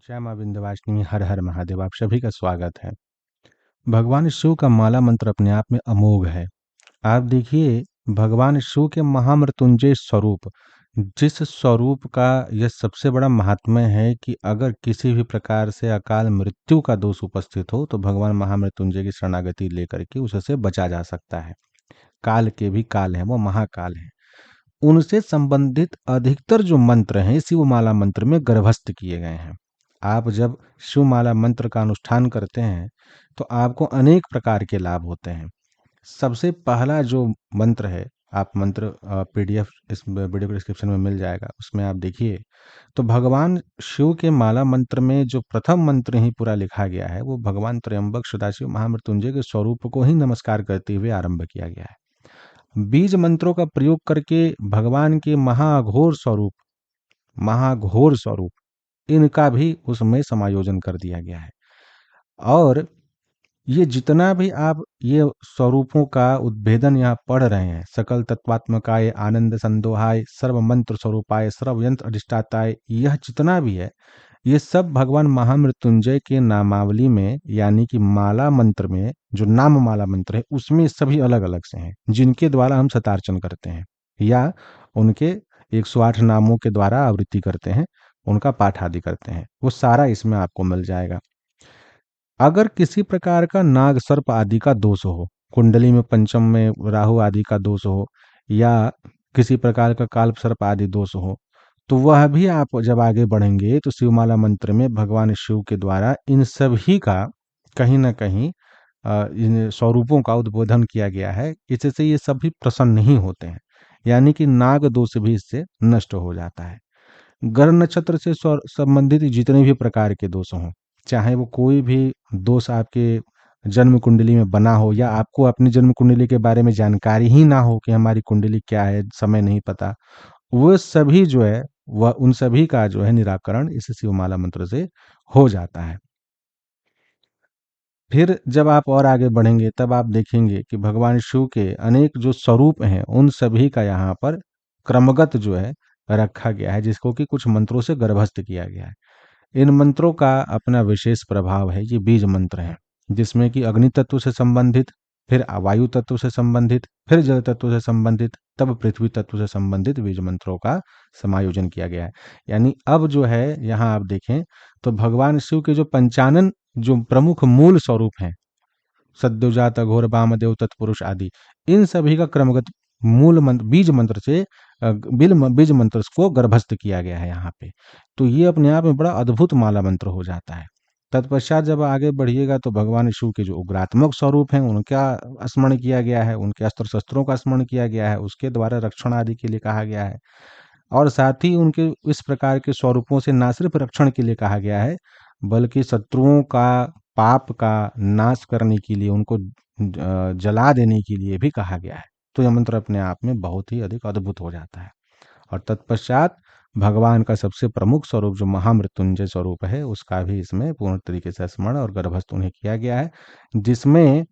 जय मां विंध्यवासिनी, हर हर महादेव। आप सभी का स्वागत है। भगवान शिव का माला मंत्र अपने आप में अमोघ है। आप देखिए, भगवान शिव के महामृत्युंजय स्वरूप, जिस स्वरूप का यह सबसे बड़ा महात्म्य है कि अगर किसी भी प्रकार से अकाल मृत्यु का दोष उपस्थित हो तो भगवान महामृत्युंजय की शरणागति लेकर के उससे बचा जा सकता है। काल के भी काल है, वो महाकाल है। उनसे संबंधित अधिकतर जो मंत्र हैं शिवमाला मंत्र में गर्भस्थ किए गए हैं। आप जब शिवमाला मंत्र का अनुष्ठान करते हैं तो आपको अनेक प्रकार के लाभ होते हैं। सबसे पहला जो मंत्र है, आप मंत्र पीडीएफ इस वीडियो डिस्क्रिप्शन में मिल जाएगा, उसमें आप देखिए तो भगवान शिव के माला मंत्र में जो प्रथम मंत्र ही पूरा लिखा गया है वो भगवान त्र्यंबक सदाशिव महामृत्युंजय के स्वरूप को ही नमस्कार करते हुए आरंभ किया गया है। बीज मंत्रों का प्रयोग करके भगवान के महाघोर स्वरूप इनका भी उसमें समायोजन कर दिया गया है। और ये जितना भी आप ये स्वरूपों का उद्भेदन यहाँ पढ़ रहे हैं, सकल तत्वात्मकाय आनंद संदोहाय सर्व मंत्र स्वरूपाय सर्व यंत्र अधिष्ठाताय, यह जितना भी है ये सब भगवान महामृत्युंजय के नामावली में यानी कि माला मंत्र में जो नाम माला मंत्र है उसमें सभी अलग अलग से हैं, जिनके द्वारा हम सतार्चन करते हैं या उनके 108 नामों के द्वारा आवृत्ति करते हैं, उनका पाठ आदि करते हैं, वो सारा इसमें आपको मिल जाएगा। अगर किसी प्रकार का नाग सर्प आदि का दोष हो, कुंडली में पंचम में राहु आदि का दोष हो या किसी प्रकार का काल्प सर्प आदि दोष हो, तो वह भी आप जब आगे बढ़ेंगे तो शिवमाला मंत्र में भगवान शिव के द्वारा इन सभी का कहीं ना कहीं इन स्वरूपों का उद्बोधन किया गया है। इससे ये सभी प्रसन्न नहीं होते हैं, यानी कि नाग दोष भी इससे नष्ट हो जाता है। ग्रह नक्षत्र से संबंधित जितने भी प्रकार के दोष हों, चाहे वो कोई भी दोष आपके जन्म कुंडली में बना हो या आपको अपनी जन्म कुंडली के बारे में जानकारी ही ना हो कि हमारी कुंडली क्या है, समय नहीं पता, वो सभी जो है वह उन सभी का जो है निराकरण इस शिवमाला मंत्र से हो जाता है। फिर जब आप और आगे बढ़ेंगे तब आप देखेंगे कि भगवान शिव के अनेक जो स्वरूप हैं उन सभी का यहाँ पर क्रमगत जो है रखा गया है, जिसको कि कुछ मंत्रों से गर्भस्थ किया गया है। इन मंत्रों का अपना विशेष प्रभाव है। ये बीज मंत्र हैं जिसमें कि अग्नि तत्व से संबंधित, फिर वायु तत्व से संबंधित, फिर जल तत्व से संबंधित, तब पृथ्वी तत्व से संबंधित बीज मंत्रों का समायोजन किया गया है। यानी अब जो है यहाँ आप देखें तो भगवान शिव के जो पंचानन जो प्रमुख मूल स्वरूप हैं, सद्योजात अघोर वामदेव तत्पुरुष आदि, इन सभी का क्रमगत मूल मंत्र बीज मंत्र से बीज मंत्र को गर्भस्थ किया गया है यहाँ पे। तो ये अपने आप में बड़ा अद्भुत माला मंत्र हो जाता है। तत्पश्चात जब आगे बढ़िएगा तो भगवान शिव के जो उग्रात्मक स्वरूप हैं उनका स्मरण किया गया है, उनके अस्त्र शस्त्रों का स्मरण किया गया है, उसके द्वारा रक्षण आदि के लिए कहा गया है। और साथ ही उनके इस प्रकार के स्वरूपों से ना सिर्फ रक्षण के लिए कहा गया है बल्कि शत्रुओं का पाप का नाश करने के लिए, उनको जला देने के लिए भी कहा गया है। तो यह मंत्र अपने आप में बहुत ही अधिक अद्भुत हो जाता है। और तत्पश्चात भगवान का सबसे प्रमुख स्वरूप जो महामृत्युंजय स्वरूप है उसका भी इसमें पूर्ण तरीके से स्मरण और गर्भस्थ उन्हें किया गया है, जिसमें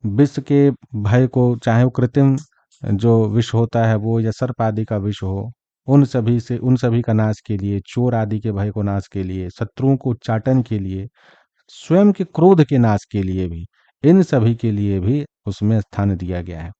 विष के भय को, चाहे वो कृत्रिम जो विष होता है वो या सर्प आदि का विष हो, उन सभी का नाश के लिए, चोर आदि के भय को नाश के लिए, शत्रुओं को उच्चाटन के लिए, स्वयं के क्रोध के नाश के लिए भी, इन सभी के लिए भी उसमें स्थान दिया गया है।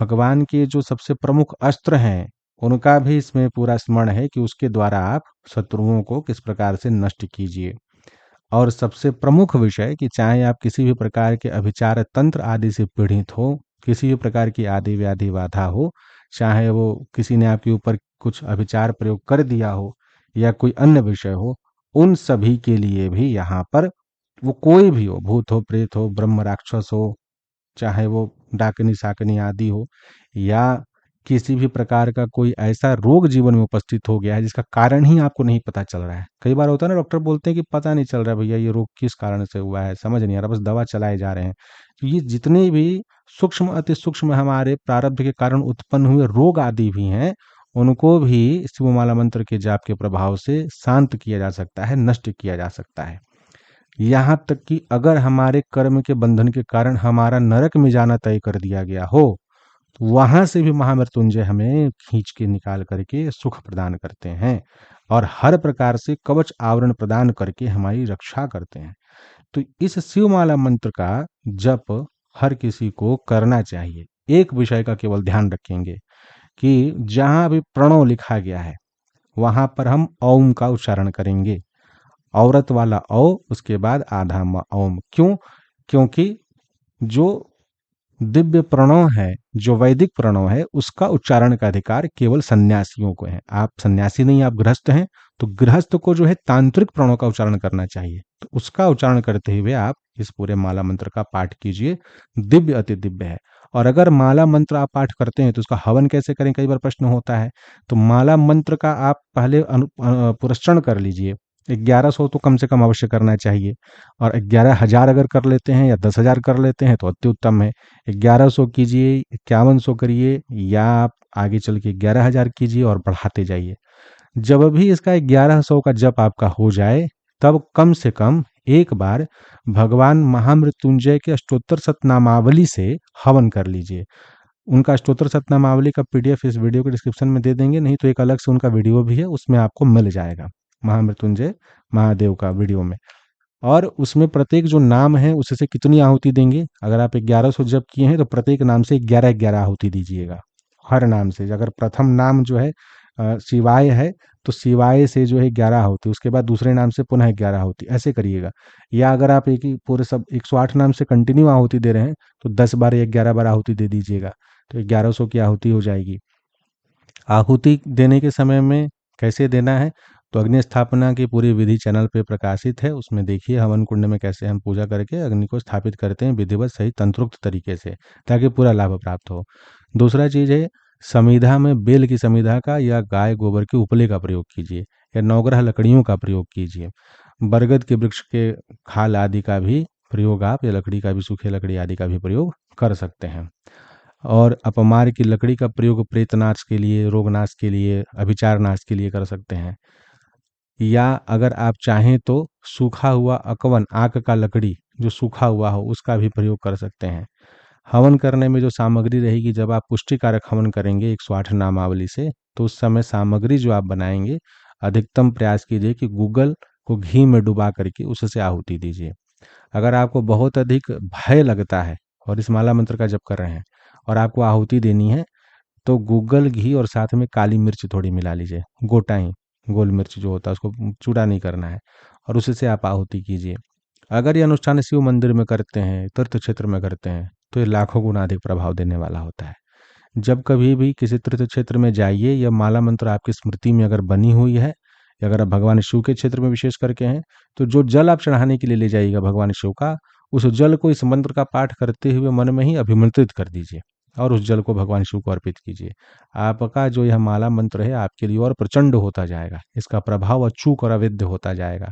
भगवान के जो सबसे प्रमुख अस्त्र हैं उनका भी इसमें पूरा स्मरण है कि उसके द्वारा आप शत्रुओं को किस प्रकार से नष्ट कीजिए। और सबसे प्रमुख विषय कि चाहे आप किसी भी प्रकार के अभिचार तंत्र आदि से पीड़ित हो, किसी भी प्रकार की आदि व्याधि बाधा हो, चाहे वो किसी ने आपके ऊपर कुछ अभिचार प्रयोग कर दिया हो या कोई अन्य विषय हो, उन सभी के लिए भी यहाँ पर वो कोई भी हो, भूत हो, प्रेत हो, ब्रह्म राक्षस हो, चाहे वो डाकनी साकनी आदि हो, या किसी भी प्रकार का कोई ऐसा रोग जीवन में उपस्थित हो गया है जिसका कारण ही आपको नहीं पता चल रहा है। कई बार होता है ना, डॉक्टर बोलते हैं कि पता नहीं चल रहा भैया ये रोग किस कारण से हुआ है, समझ नहीं आ रहा, बस दवा चलाए जा रहे हैं। तो ये जितने भी सूक्ष्म अति सूक्ष्म हमारे प्रारब्ध के कारण उत्पन्न हुए रोग आदि भी हैं, उनको भी शिवमाला मंत्र के जाप के प्रभाव से शांत किया जा सकता है, नष्ट किया जा सकता है। यहाँ तक कि अगर हमारे कर्म के बंधन के कारण हमारा नरक में जाना तय कर दिया गया हो, तो वहां से भी महामृत्युंजय हमें खींच के निकाल करके सुख प्रदान करते हैं। और हर प्रकार से कवच आवरण प्रदान करके हमारी रक्षा करते हैं। तो इस शिवमाला मंत्र का जप हर किसी को करना चाहिए। एक विषय का केवल ध्यान रखेंगे कि जहां भी प्रणव लिखा गया है वहां पर हम ओम का उच्चारण करेंगे। औरत वाला औ, उसके बाद आधा ओम। क्यों? क्योंकि जो दिव्य प्रणव है, जो वैदिक प्रणव है, उसका उच्चारण का अधिकार केवल सन्यासियों को है। आप सन्यासी नहीं, आप गृहस्थ हैं, तो गृहस्थ को जो है तांत्रिक प्रणव का उच्चारण करना चाहिए। तो उसका उच्चारण करते हुए आप इस पूरे माला मंत्र का पाठ कीजिए। दिव्य अति दिव्य है। और अगर माला मंत्र आप पाठ करते हैं तो उसका हवन कैसे करें, कई बार प्रश्न होता है। तो माला मंत्र का आप पहले पुरस्चरण कर लीजिए। 1100 तो कम से कम अवश्य करना चाहिए। और 11,000 अगर कर लेते हैं या 10,000 कर लेते हैं तो अति उत्तम है। 1100 कीजिए, 5100 करिए, या आप आगे चल के 11,000 कीजिए और बढ़ाते जाइए। जब भी इसका 1100 का जप आपका हो जाए तब कम से कम एक बार भगवान महामृत्युंजय के अष्टोत्तर शतनामावली से हवन कर लीजिए। उनका अष्टोत्तर शतनामावली का पीडीएफ इस वीडियो के डिस्क्रिप्शन में दे देंगे, नहीं तो एक अलग से उनका वीडियो भी है, उसमें आपको मिल जाएगा महामृत्युंजय महादेव का वीडियो में। और उसमें प्रत्येक जो नाम है उससे कितनी आहुति देंगे, अगर आप 1100 जप किए हैं तो प्रत्येक नाम से 11-11 आहुति दीजिएगा। हर नाम से, अगर प्रथम नाम जो है शिवाय है तो शिवाय से जो है 11 आहुति, उसके बाद दूसरे नाम से पुनः 11 आहुति, ऐसे करिएगा। या अगर आप एक ही पूरे सब 108 नाम से कंटिन्यू आहुति दे रहे हैं तो 10 बार या 11 बार आहुति दे दीजिएगा, तो 1100 की आहुति हो जाएगी। आहुति देने के समय में कैसे देना है, तो अग्नि स्थापना की पूरी विधि चैनल पे प्रकाशित है, उसमें देखिए हवन कुंड में कैसे हम पूजा करके अग्नि को स्थापित करते हैं विधिवत सही तंत्रोक्त तरीके से, ताकि पूरा लाभ प्राप्त हो। दूसरा चीज है, समिधा में बेल की समिधा का या गाय गोबर के उपले का प्रयोग कीजिए, या नवग्रह लकड़ियों का प्रयोग कीजिए। बरगद के वृक्ष के खाल आदि का भी प्रयोग आप, या लकड़ी का भी, सूखे लकड़ी आदि का भी प्रयोग कर सकते हैं। और अपमार की लकड़ी का प्रयोग प्रेतनाश के लिए, रोगनाश के लिए, अभिचार नाश के लिए कर सकते हैं। या अगर आप चाहें तो सूखा हुआ अकवन, आक का लकड़ी जो सूखा हुआ हो, उसका भी प्रयोग कर सकते हैं। हवन करने में जो सामग्री रहेगी, जब आप पुष्टिकारक हवन करेंगे 108 नामावली से, तो उस समय सामग्री जो आप बनाएंगे, अधिकतम प्रयास कीजिए कि गूगल को घी में डुबा करके उससे आहुति दीजिए। अगर आपको बहुत अधिक भय लगता है और इस माला मंत्र का जप कर रहे हैं और आपको आहुति देनी है, तो गूगल घी और साथ में काली मिर्च थोड़ी मिला लीजिए, गोटाई गोल मिर्च जो होता है उसको चूड़ा नहीं करना है, और उसी से आप आहुति कीजिए। अगर ये अनुष्ठान शिव मंदिर में करते हैं, तीर्थ क्षेत्र में करते हैं, तो ये लाखों गुना अधिक प्रभाव देने वाला होता है। जब कभी भी किसी तीर्थ क्षेत्र में जाइए, यह माला मंत्र आपकी स्मृति में अगर बनी हुई है, या अगर आप भगवान शिव के क्षेत्र में विशेष करके हैं, तो जो जल आप चढ़ाने के लिए ले जाइएगा भगवान शिव का, उस जल को इस मंत्र का पाठ करते हुए मन में ही अभिमंत्रित कर दीजिए और उस जल को भगवान शिव को अर्पित कीजिए। आपका जो यह माला मंत्र है आपके लिए और प्रचंड होता जाएगा, इसका प्रभाव अचूक और अवेद्य होता जाएगा।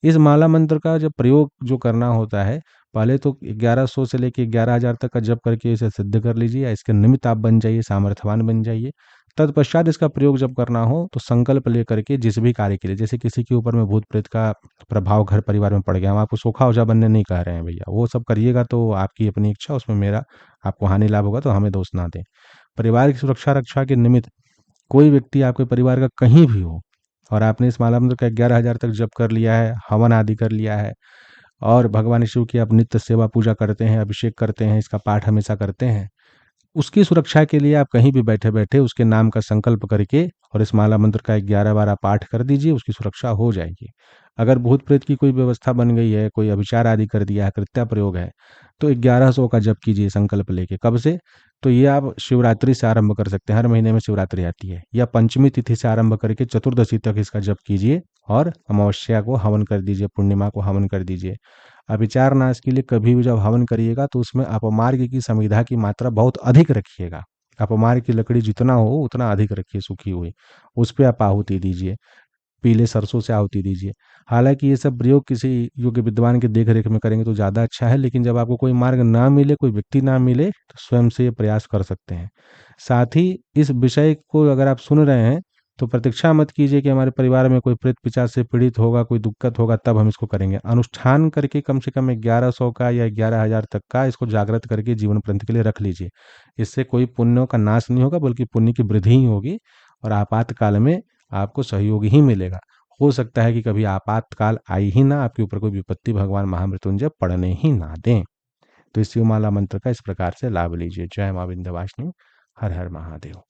इस माला मंत्र का जब प्रयोग जो करना होता है, पहले तो 1100 से लेके 11,000 तक का जप करके इसे सिद्ध कर लीजिए, या इसके निमित्त आप बन जाइए, सामर्थ्यवान बन जाइए। तत्पश्चात इसका प्रयोग जब करना हो तो संकल्प लेकर के जिस भी कार्य के लिए, जैसे किसी के ऊपर में भूत प्रेत का प्रभाव घर परिवार में पड़ गया, हम आपको सोखा ओझा बनने नहीं कह रहे हैं भैया, वो सब करिएगा तो आपकी अपनी इच्छा, उसमें मेरा आपको हानि लाभ होगा, तो हमें दोष ना दें। परिवार की सुरक्षा रक्षा के निमित्त कोई व्यक्ति आपके परिवार का कहीं भी हो और आपने इस माला मंत्र का 11,000 तक जप कर लिया है, हवन आदि कर लिया है, और भगवान शिव की आप नित्य सेवा पूजा करते हैं, अभिषेक करते हैं, इसका पाठ हमेशा करते हैं, उसकी सुरक्षा के लिए आप कहीं भी बैठे बैठे उसके नाम का संकल्प करके और इस माला मंत्र का 11 बार आप पाठ कर दीजिए, उसकी सुरक्षा हो जाएगी। अगर भूत प्रेत की कोई व्यवस्था बन गई है, कोई अभिचार आदि कर दिया है, कृत्या प्रयोग है, तो 1100 का जप कीजिए संकल्प लेके। कब से? तो ये आप शिवरात्रि से आरंभ कर सकते हैं, हर महीने में शिवरात्रि आती है, या पंचमी तिथि से आरंभ करके चतुर्दशी तक इसका जप कीजिए, और अमावस्या को हवन कर दीजिए, पूर्णिमा को हवन कर दीजिए। अभिचार नाश के लिए कभी भी जब हवन करिएगा तो उसमें अपमार्ग की समिधा की मात्रा बहुत अधिक रखिएगा। अपमार्ग की लकड़ी जितना हो उतना अधिक रखिए सूखी हुई, उस पर आप आहुति दीजिए, पीले सरसों से आहुति दीजिए। हालांकि ये सब प्रयोग किसी योग्य विद्वान की देख रेख में करेंगे तो ज़्यादा अच्छा है, लेकिन जब आपको कोई मार्ग ना मिले, कोई व्यक्ति ना मिले, तो स्वयं से ये प्रयास कर सकते हैं। साथ ही इस विषय को अगर आप सुन रहे हैं तो प्रतीक्षा मत कीजिए कि हमारे परिवार में कोई प्रेत पिशाच से पीड़ित होगा, कोई दिक्कत होगा तब हम इसको करेंगे। अनुष्ठान करके कम से कम 1100 का या 11,000 तक का इसको जागृत करके जीवन पर्यंत के लिए रख लीजिए। इससे कोई पुण्यों का नाश नहीं होगा, बल्कि पुण्य की वृद्धि ही होगी, और आपातकाल में आपको सहयोग ही मिलेगा। हो सकता है कि कभी आपातकाल आई ही ना, आपके ऊपर कोई विपत्ति भगवान महामृत्युंजय पड़ने ही ना दें। तो इस शिवमाला मंत्र का इस प्रकार से लाभ लीजिए। जय मां विंध्यवासिनी। हर हर महादेव।